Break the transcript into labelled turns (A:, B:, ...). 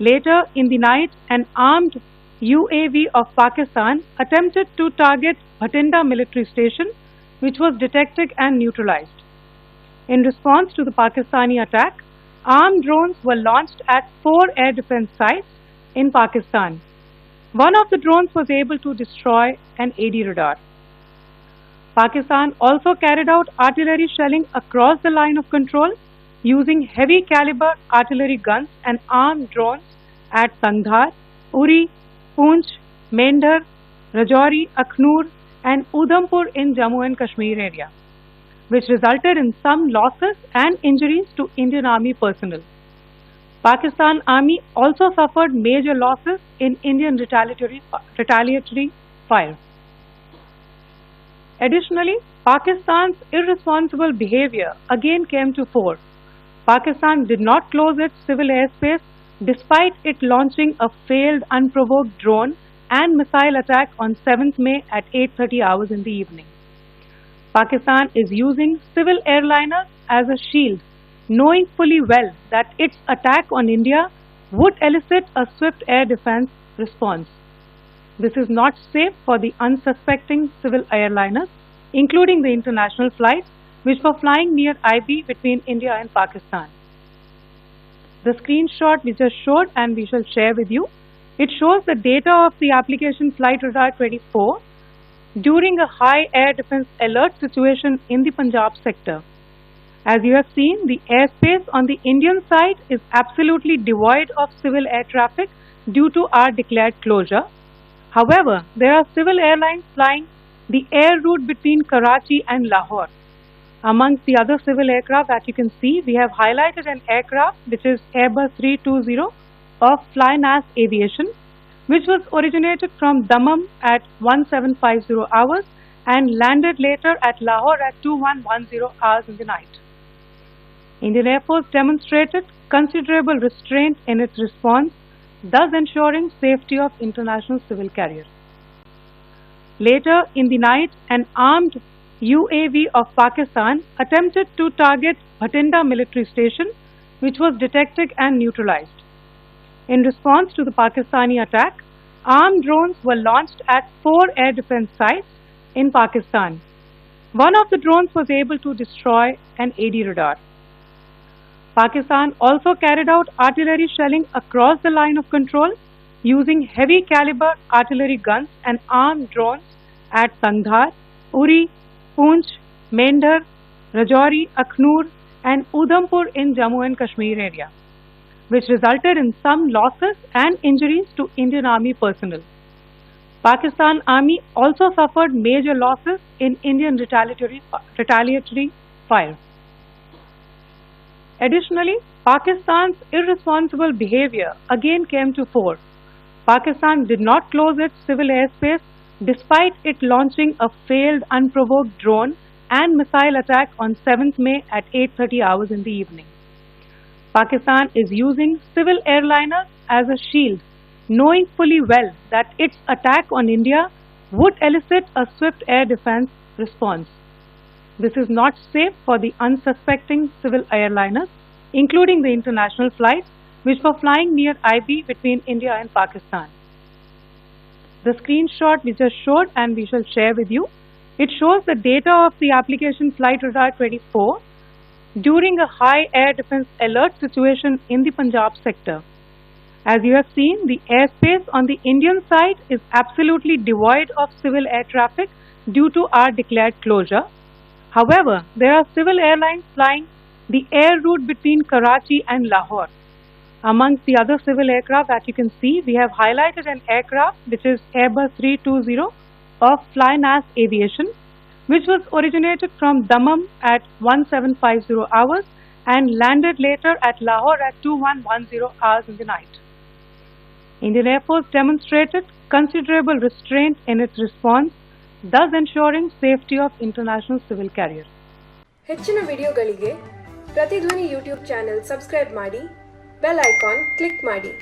A: Later in the night, an armed UAV of Pakistan attempted to target Bhatinda military station, which was detected and neutralized. In response to the Pakistani attack, armed drones were launched at 4 air defense sites in Pakistan. One of the drones was able to destroy an AD radar. Pakistan also carried out artillery shelling across the line of control using heavy caliber artillery guns and armed drones at Sangdhar, Uri, Poonch, Mendhar, Rajouri, Akhnoor and Udhampur in Jammu and Kashmir area, which resulted in some losses and injuries to Indian Army personnel. Pakistan Army also suffered major losses in Indian retaliatory fire. Additionally, Pakistan's irresponsible behavior again came to fore. Pakistan did not close its civil airspace despite it launching a failed unprovoked drone and missile attack on 7th May at 8:30 hours in the evening. Pakistan is using civil airliners as a shield, knowing fully well that its attack on India would elicit a swift air defense response. This is not safe for the unsuspecting civil airliners, including the international flights which were flying near IB between India and Pakistan. The screenshot we just showed and we shall share with you, it shows the data of the application Flight Radar 24 during a high air defense alert situation in the Punjab sector. As you have seen, the airspace on the Indian side is absolutely devoid of civil air traffic due to our declared closure. However, there are civil airlines flying the air route between Karachi and Lahore. Amongst the other civil aircraft that you can see, we have highlighted an aircraft which is Airbus 320 of Flynas Aviation, which was originated from Dammam at 1750 hours and landed later at Lahore at 2110 hours in the night. Indian Air Force demonstrated considerable restraint in its response, thus ensuring safety of international civil carriers. Later in the night, an armed UAV of Pakistan attempted to target Bhatinda military station, which was detected and neutralized. In response to the Pakistani attack, armed drones were launched at 4 air defense sites in Pakistan. One of the drones was able to destroy an AD radar. Pakistan also carried out artillery shelling across the line of control using heavy caliber artillery guns and armed drones at Sangdhar, Uri, Poonch, Mendhar, Rajouri, Akhnoor and Udhampur in Jammu and Kashmir area, which resulted in some losses and injuries to Indian Army personnel. Pakistan Army also suffered major losses in Indian retaliatory fire. Additionally, Pakistan's irresponsible behavior again came to fore. Pakistan did not close its civil airspace despite it launching a failed unprovoked drone and missile attack on 7th May at 8:30 hours in the evening. Pakistan is using civil airliners as a shield, knowing fully well that its attack on India would elicit a swift air defense response. This is not safe for the unsuspecting civil airliners, including the international flights which were flying near IB between India and Pakistan. The screenshot we just showed and we shall share with you, it shows the data of the application Flight Radar 24 during a high air defense alert situation in the Punjab sector. As you have seen, the airspace on the Indian side is absolutely devoid of civil air traffic due to our declared closure. However, there are civil airlines flying the air route between Karachi and Lahore. Amongst the other civil aircraft that you can see, we have highlighted an aircraft which is Airbus 320 of Flynas Aviation, which was originated from Dammam at 1750 hours and landed later at Lahore at 2110 hours in the night. Indian Air Force demonstrated considerable restraint in its response, thus ensuring safety of international civil carriers.
B: ಹೆಚ್ಚಿನ ವಿಡಿಯೋಗಳಿಗೆ ಪ್ರತಿಧ್ವನಿ YouTube channel subscribe ಮಾಡಿ, bell icon click ಮಾಡಿ.